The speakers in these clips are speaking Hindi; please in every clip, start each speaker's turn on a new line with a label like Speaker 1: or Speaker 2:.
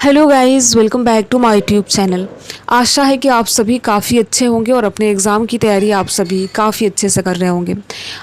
Speaker 1: Hello guys, welcome back to my YouTube channel. आशा है कि आप सभी काफ़ी अच्छे होंगे और अपने एग्ज़ाम की तैयारी आप सभी काफ़ी अच्छे से कर रहे होंगे।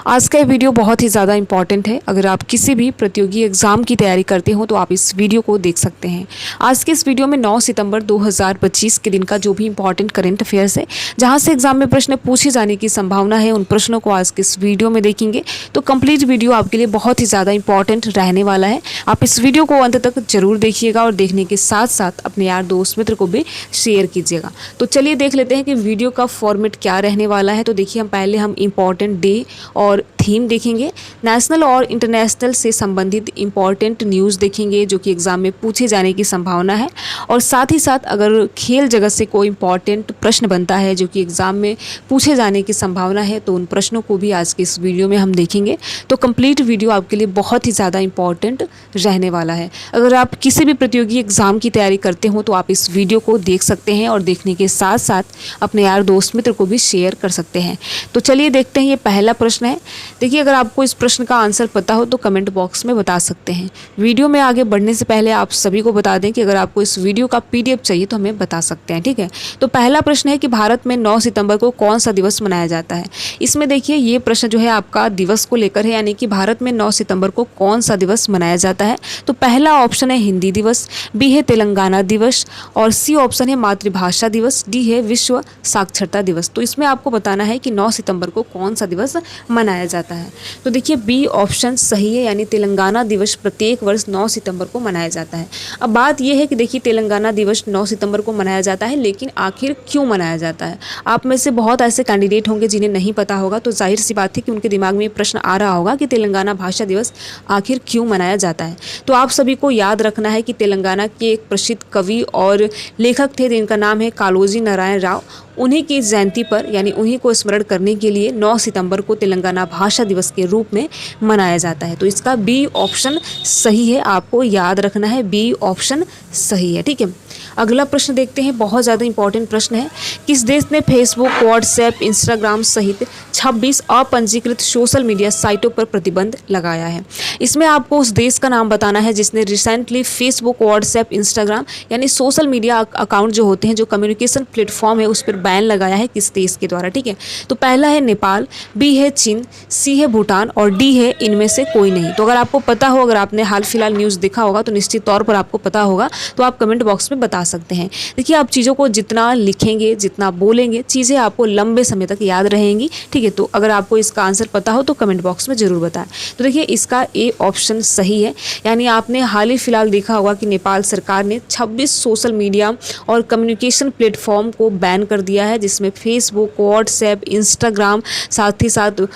Speaker 1: आज का ये वीडियो बहुत ही ज़्यादा इंपॉर्टेंट है। अगर आप किसी भी प्रतियोगी एग्ज़ाम की तैयारी करते हो तो आप इस वीडियो को देख सकते हैं। आज के इस वीडियो में 9 सितंबर 2025 के दिन का जो भी इंपॉर्टेंट करेंट अफेयर्स है, जहाँ से एग्ज़ाम में प्रश्न पूछे जाने की संभावना है, उन प्रश्नों को आज के इस वीडियो में देखेंगे। तो कंप्लीट वीडियो आपके लिए बहुत ही ज़्यादा इंपॉर्टेंट रहने वाला है। आप इस वीडियो को अंत तक जरूर देखिएगा और देखने के साथ साथ अपने यार दोस्त मित्र को भी शेयर कीजिएगा। तो चलिए देख लेते हैं कि वीडियो का फॉर्मेट क्या रहने वाला है। तो देखिए, हम इम्पॉर्टेंट डे और थीम देखेंगे, नेशनल और इंटरनेशनल से संबंधित इम्पॉर्टेंट न्यूज़ देखेंगे जो कि एग्ज़ाम में पूछे जाने की संभावना है, और साथ ही साथ अगर खेल जगत से कोई इम्पॉर्टेंट प्रश्न बनता है जो कि एग्ज़ाम में पूछे जाने की संभावना है, तो उन प्रश्नों को भी आज के इस वीडियो में हम देखेंगे। तो कंप्लीट वीडियो आपके लिए बहुत ही ज़्यादा इम्पॉर्टेंट रहने वाला है। अगर आप किसी भी प्रतियोगी एग्ज़ाम की तैयारी करते हो तो आप इस वीडियो को देख सकते हैं और देखने के साथ साथ अपने यार दोस्त मित्र को भी शेयर कर सकते हैं। तो चलिए देखते हैं, ये पहला प्रश्न है। देखिए, अगर आपको इस प्रश्न का आंसर पता हो तो कमेंट बॉक्स में बता सकते हैं। वीडियो में आगे बढ़ने से पहले आप सभी को बता दें कि अगर आपको इस वीडियो का PDF चाहिए तो हमें बता सकते हैं, ठीक है। तो पहला प्रश्न है कि भारत में 9 सितंबर को कौन सा दिवस मनाया जाता है। इसमें देखिए, ये प्रश्न जो है आपका दिवस को लेकर है, यानी कि भारत में 9 सितंबर को कौन सा दिवस मनाया जाता है। तो पहला ऑप्शन है हिंदी दिवस, बी है तेलंगाना दिवस, और सी ऑप्शन है मातृभाषा दिवस, डी है विश्व साक्षरता दिवस। तो इसमें आपको बताना है कि 9 सितंबर को कौन सा दिवस मनाया जाता है। तो देखिए, बी ऑप्शन सही है, यानी तेलंगाना दिवस प्रत्येक वर्ष 9 सितंबर को मनाया जाता है। अब बात यह है कि देखिए, तेलंगाना दिवस 9 सितंबर को मनाया जाता है, लेकिन आखिर क्यों मनाया जाता है। आप में से बहुत ऐसे कैंडिडेट होंगे जिन्हें नहीं पता होगा, तो जाहिर सी बात है कि उनके दिमाग में ये प्रश्न आ रहा होगा कि तेलंगाना भाषा दिवस आखिर क्यों मनाया जाता है। तो आप सभी को याद रखना है कि तेलंगाना के एक प्रसिद्ध कवि और लेखक थे जिनका नाम है कालोजी नारायण राव। उन्हीं की जयंती पर, यानी उन्हीं को स्मरण करने के लिए 9 सितंबर को तेलंगाना भाषा दिवस के रूप में मनाया जाता है। तो इसका बी ऑप्शन सही है, आपको याद रखना है, बी ऑप्शन सही है, ठीक है। अगला प्रश्न देखते हैं, बहुत ज़्यादा इंपॉर्टेंट प्रश्न है। किस देश ने फेसबुक, व्हाट्सएप, इंस्टाग्राम सहित 26 अपंजीकृत सोशल मीडिया साइटों पर प्रतिबंध लगाया है। इसमें आपको उस देश का नाम बताना है जिसने रिसेंटली फेसबुक, व्हाट्सएप, इंस्टाग्राम यानी सोशल मीडिया अकाउंट जो होते हैं, जो कम्युनिकेशन प्लेटफॉर्म है, उस पर बैन लगाया है, किस देश के द्वारा, ठीक है। तो पहला है नेपाल, बी है चीन, सी है भूटान और डी है इनमें से कोई नहीं। तो अगर आपको पता हो, अगर आपने हाल फिलहाल न्यूज़ देखा होगा तो निश्चित तौर पर आपको पता होगा, तो आप कमेंट बॉक्स में बता सकते हैं। देखिए, आप चीज़ों को जितना लिखेंगे, जितना बोलेंगे, चीज़ें आपको लंबे समय तक याद रहेंगी, ठीक है। तो अगर आपको इसका आंसर पता हो तो कमेंट बॉक्स में ज़रूर बताएं। तो देखिए, इसका ए ऑप्शन सही है, यानी आपने हाल ही फिलहाल देखा होगा कि नेपाल सरकार ने 26 सोशल मीडिया और कम्युनिकेशन प्लेटफॉर्म को बैन कर दिया है, जिसमें फेसबुक, व्हाट्सएप, इंस्टाग्राम, साथ ही साथ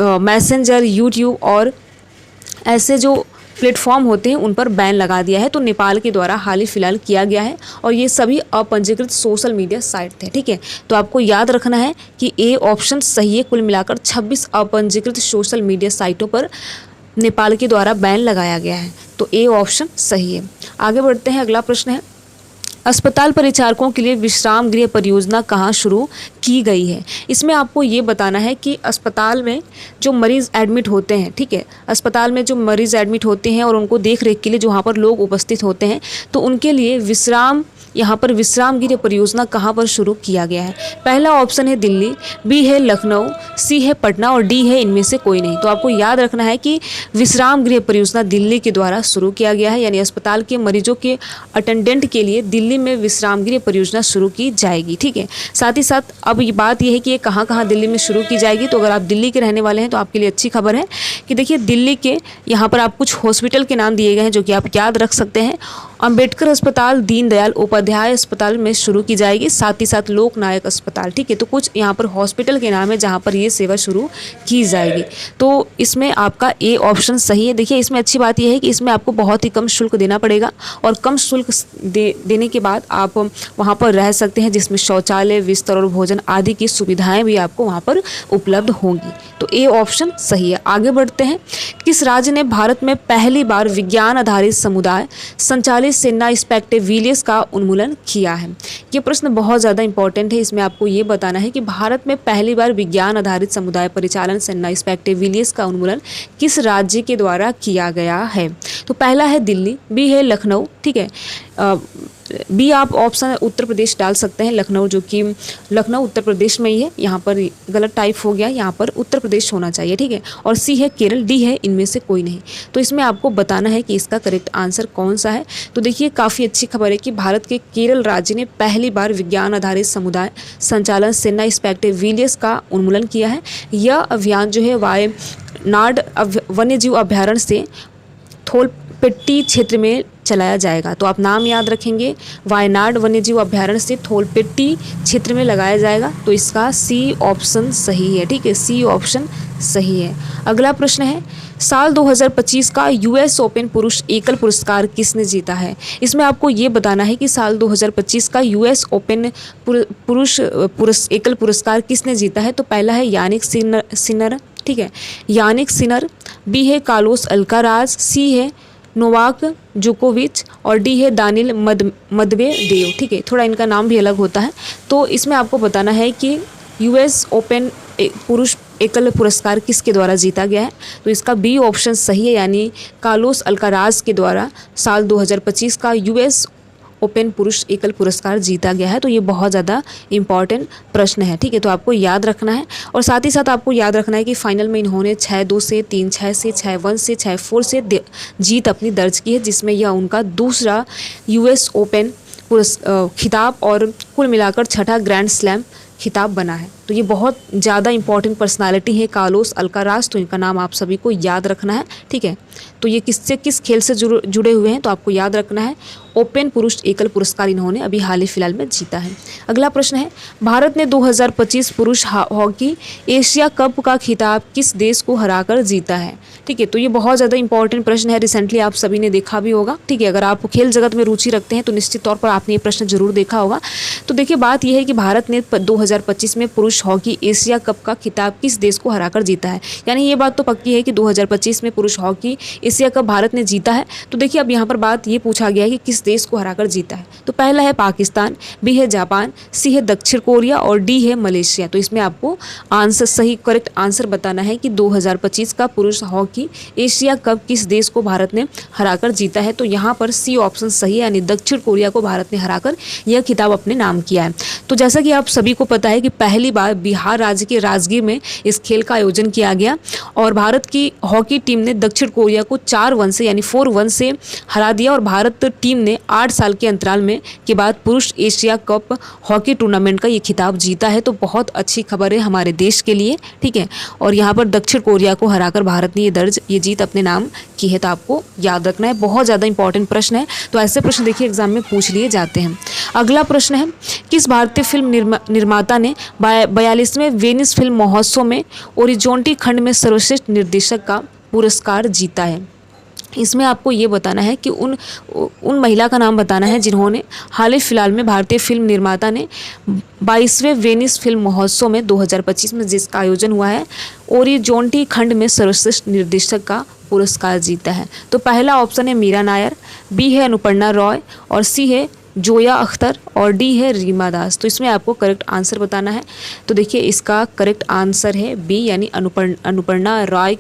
Speaker 1: मैसेंजर, यूट्यूब और ऐसे जो प्लेटफॉर्म होते हैं उन पर बैन लगा दिया है। तो नेपाल के द्वारा हाल ही फिलहाल किया गया है, और ये सभी अपंजीकृत सोशल मीडिया साइट थे, ठीक है। तो आपको याद रखना है कि ए ऑप्शन सही है। कुल मिलाकर 26 अपंजीकृत सोशल मीडिया साइटों पर नेपाल के द्वारा बैन लगाया गया है। तो ए ऑप्शन सही है। आगे बढ़ते हैं, अगला प्रश्न है, अस्पताल परिचारकों के लिए विश्राम गृह परियोजना कहाँ शुरू की गई है। इसमें आपको ये बताना है कि अस्पताल में जो मरीज़ एडमिट होते हैं, ठीक है, अस्पताल में जो मरीज़ एडमिट होते हैं और उनको देख रेख के लिए जो वहाँ पर लोग उपस्थित होते हैं, तो उनके लिए यहाँ पर विश्राम गृह परियोजना कहाँ पर शुरू किया गया है। पहला ऑप्शन है दिल्ली, बी है लखनऊ, सी है पटना और डी है इनमें से कोई नहीं। तो आपको याद रखना है कि विश्राम गृह परियोजना दिल्ली के द्वारा शुरू किया गया है, यानी अस्पताल के मरीजों के अटेंडेंट के लिए दिल्ली में विश्राम गृह परियोजना शुरू की जाएगी, ठीक है। साथ ही साथ अब ये बात यह है कि ये कहाँ कहाँ दिल्ली में शुरू की जाएगी। तो अगर आप दिल्ली के रहने वाले हैं तो आपके लिए अच्छी खबर है कि देखिए, दिल्ली के यहाँ पर आप कुछ हॉस्पिटल के नाम दिए गए हैं जो कि आप याद रख सकते हैं। अंबेडकर अस्पताल, दीनदयाल उपाध्याय अस्पताल में शुरू की जाएगी, साथ ही साथ लोकनायक अस्पताल, ठीक है। तो कुछ यहाँ पर हॉस्पिटल के नाम है जहाँ पर ये सेवा शुरू की जाएगी। तो इसमें आपका ए ऑप्शन सही है। देखिए, इसमें अच्छी बात यह है कि इसमें आपको बहुत ही कम शुल्क देना पड़ेगा, और कम शुल्क देने के बाद आप वहाँ पर रह सकते हैं, जिसमें शौचालय, बिस्तर और भोजन आदि की सुविधाएं भी आपको वहाँ पर उपलब्ध होंगी। तो ए ऑप्शन सही है। आगे बढ़ते हैं, किस राज्य ने भारत में पहली बार विज्ञान आधारित समुदाय संचालित ने सेना स्पेक्टेविलियस का उन्मूलन किया है? ये प्रश्न बहुत ज़्यादा इंपॉर्टेंट है। इसमें आपको ये बताना है कि भारत में पहली बार विज्ञान आधारित समुदाय परिचालन सेना स्पेक्टेविलियस का उन्मूलन किस राज्य के द्वारा किया गया है? तो पहला है दिल्ली, बी है लखनऊ, ठीक है, बी आप ऑप्शन उत्तर प्रदेश डाल सकते हैं, लखनऊ, जो कि लखनऊ उत्तर प्रदेश में ही है, यहाँ पर गलत टाइप हो गया, यहाँ पर उत्तर प्रदेश होना चाहिए, ठीक है, और सी है केरल, डी है इनमें से कोई नहीं। तो इसमें आपको बताना है कि इसका करेक्ट आंसर कौन सा है। तो देखिए काफ़ी अच्छी खबर है कि भारत के केरल राज्य ने पहली बार विज्ञान आधारित समुदाय संचालन सेना स्पेक्टेविलियस का उन्मूलन किया है। यह अभियान जो है वायनाड वन्यजीव अभ्यारण्य से थोलपेट्टी क्षेत्र में चलाया जाएगा। तो आप नाम याद रखेंगे, वायनाड वन्यजीव अभ्यारण्य से थोलपेट्टी क्षेत्र में लगाया जाएगा। तो इसका सी ऑप्शन सही है, ठीक है, सी ऑप्शन सही है। अगला प्रश्न है, साल 2025 का यूएस ओपन पुरुष एकल पुरस्कार किसने जीता है? इसमें आपको ये बताना है कि साल 2025 का यूएस ओपन पुरुष एकल पुरस्कार किसने जीता है? तो पहला है यानिक सिनर, ठीक है, यानिक सिनर, बी है कार्लोस अल्काराज, सी है नोवाक जोकोविच और डी है दानिल मेदवेदेव, ठीक है, थोड़ा इनका नाम भी अलग होता है। तो इसमें आपको बताना है कि यूएस ओपन पुरुष एकल पुरस्कार किसके द्वारा जीता गया है? तो इसका बी ऑप्शन सही है, यानी कार्लोस अल्काराज के द्वारा साल 2025 का यूएस ओपन पुरुष एकल पुरस्कार जीता गया है। तो ये बहुत ज़्यादा इंपॉर्टेंट प्रश्न है, ठीक है, तो आपको याद रखना है। और साथ ही साथ आपको याद रखना है कि फाइनल में इन्होंने 6-2 से, 3-6 से, 6-1 से, 6-4 से जीत अपनी दर्ज की है, जिसमें यह उनका दूसरा यूएस ओपन खिताब और कुल मिलाकर छठा ग्रैंड स्लैम खिताब बना है। तो ये बहुत ज़्यादा इंपॉर्टेंट पर्सनालिटी है कार्लोस अल्काराज, तो इनका नाम आप सभी को याद रखना है, ठीक है। तो ये किस खेल से जुड़े हुए हैं? तो आपको याद रखना है ओपन पुरुष एकल पुरस्कार इन्होंने अभी हाल ही फिलहाल में जीता है। अगला प्रश्न है, भारत ने 2025 पुरुष हॉकी एशिया कप का खिताब किस देश को हराकर जीता है? ठीक है, तो ये बहुत ज़्यादा इंपॉर्टेंट प्रश्न है, रिसेंटली आप सभी ने देखा भी होगा, ठीक है। अगर आप खेल जगत में रुचि रखते हैं तो निश्चित तौर पर आपने ये प्रश्न जरूर देखा होगा। तो देखिए बात यह है कि भारत ने 2025 में पुरुष हॉकी एशिया कप का खिताब किस देश को हराकर जीता है, यानी ये बात तो पक्की है कि 2025 में पुरुष हॉकी एशिया कप भारत ने जीता है। तो देखिए अब यहाँ पर बात ये पूछा गया है कि किस देश को हराकर जीता है। तो पहला है पाकिस्तान, बी है जापान, सी है दक्षिण कोरिया और डी है मलेशिया। तो इसमें आपको आंसर सही करेक्ट आंसर बताना है कि 2025 का पुरुष हॉकी एशिया कप किस देश को भारत ने हराकर जीता है। तो यहाँ पर सी ऑप्शन सही है, यानी दक्षिण कोरिया को भारत ने हराकर यह खिताब अपने नाम किया है। तो जैसा कि आप सभी को पता है कि पहली बार बिहार राज्य के राजगीर में इस खेल का आयोजन किया गया और भारत की हॉकी टीम ने दक्षिण कोरिया को 4-1 से यानी 4-1 से हरा दिया और भारत टीम ने 8 साल के अंतराल में के बाद पुरुष एशिया कप हॉकी टूर्नामेंट का ये खिताब जीता है। तो बहुत अच्छी खबर है हमारे देश के लिए, ठीक है। और यहाँ पर दक्षिण कोरिया को हराकर भारत ने ये जीत अपने नाम की है, तो आपको याद रखना है। बहुत ज़्यादा इंपॉर्टेंट प्रश्न है, तो ऐसे प्रश्न देखिए एग्जाम में पूछ लिए जाते हैं। अगला प्रश्न है, किस भारतीय फिल्म निर्माता ने 42वें वेनिस फिल्म महोत्सव में ओरिजोंटी खंड में सर्वश्रेष्ठ निर्देशक का पुरस्कार जीता है? इसमें आपको ये बताना है कि उन महिला का नाम बताना है जिन्होंने हाल ही फिलहाल में भारतीय फिल्म निर्माता ने 22वें वेनिस फिल्म महोत्सव में 2025 में जिसका आयोजन हुआ है ओरिजोंटी खंड में सर्वश्रेष्ठ निर्देशक का पुरस्कार जीता है। तो पहला ऑप्शन है मीरा नायर, बी है अनुपर्णा रॉय और सी है जोया अख्तर और डी है रीमा दास। तो इसमें आपको करेक्ट आंसर बताना है। तो देखिए इसका करेक्ट आंसर है बी, यानी अनुपर्णा रॉय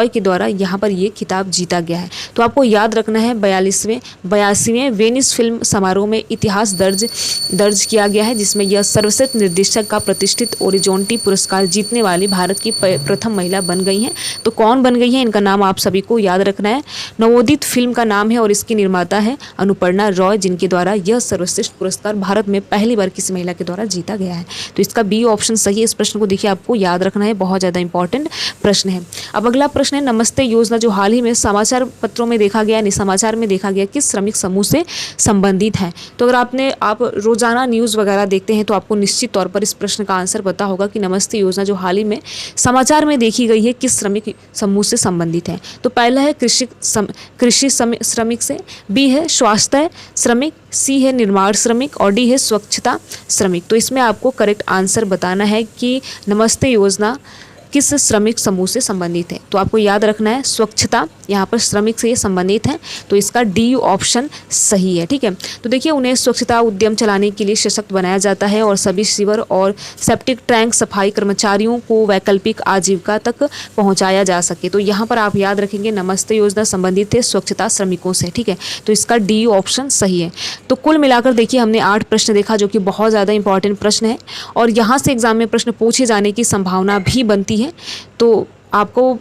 Speaker 1: के द्वारा यहाँ पर ये खिताब जीता गया है। तो आपको याद रखना है 82वें वेनिस फिल्म समारोह में इतिहास दर्ज किया गया है, जिसमें यह सर्वश्रेष्ठ निर्देशक का प्रतिष्ठित ओरिजोंटी पुरस्कार जीतने वाली भारत की प्रथम महिला बन गई हैं। तो कौन बन गई है, इनका नाम आप सभी को याद रखना है। नवोदित फिल्म का नाम है और इसकी निर्माता है अनुपर्णा रॉय, जिनके द्वारा यह सर्वश्रेष्ठ पुरस्कार भारत में पहली बार किसी महिला के द्वारा जीता गया है। तो इसका बी ऑप्शन सही है। इस प्रश्न को देखिए आपको याद रखना है, बहुत ज़्यादा इंपॉर्टेंट प्रश्न है। अब अगला प्रश्न है, नमस्ते योजना जो हाल ही में समाचार पत्रों में देखा गया, यानी समाचार में देखा गया, किस श्रमिक समूह से संबंधित है? तो अगर आप रोजाना न्यूज़ वगैरह देखते हैं तो आपको निश्चित तौर पर इस प्रश्न का आंसर पता होगा कि नमस्ते योजना जो हाल ही में समाचार में देखी गई है किस श्रमिक समूह से संबंधित है। तो पहला है कृषि श्रमिक से, बी है स्वास्थ्य श्रमिक, सी है निर्माण श्रमिक और डी है स्वच्छता श्रमिक। तो इसमें आपको करेक्ट आंसर बताना है कि नमस्ते योजना किस श्रमिक समूह से संबंधित है? तो आपको याद रखना है स्वच्छता यहाँ पर श्रमिक से ये संबंधित है, तो इसका डी ऑप्शन सही है। ठीक है, तो देखिए उन्हें स्वच्छता उद्यम चलाने के लिए सशक्त बनाया जाता है और सभी सीवर और सेप्टिक टैंक सफाई कर्मचारियों को वैकल्पिक आजीविका तक पहुंचाया जा सके। तो यहाँ पर आप याद रखेंगे नमस्ते योजना संबंधित है स्वच्छता श्रमिकों से। ठीक है, तो इसका डी ऑप्शन सही है। तो कुल मिलाकर देखिए हमने 8 प्रश्न देखा जो कि बहुत ज़्यादा इंपॉर्टेंट प्रश्न है और यहाँ से एग्जाम में प्रश्न पूछे जाने की संभावना भी बनती है। तो आपको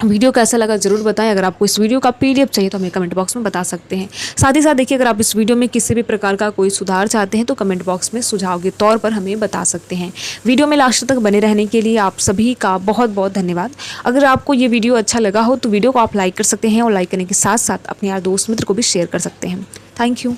Speaker 1: वीडियो कैसा लगा ज़रूर बताएं। अगर आपको इस वीडियो का PDF चाहिए तो हमें कमेंट बॉक्स में बता सकते हैं। साथ ही साथ देखिए अगर आप इस वीडियो में किसी भी प्रकार का कोई सुधार चाहते हैं तो कमेंट बॉक्स में सुझाव के तौर पर हमें बता सकते हैं। वीडियो में लास्ट तक बने रहने के लिए आप सभी का बहुत बहुत धन्यवाद। अगर आपको ये वीडियो अच्छा लगा हो तो वीडियो को आप लाइक कर सकते हैं और लाइक करने के साथ साथ अपने यार दोस्त मित्र को भी शेयर कर सकते हैं। Thank you.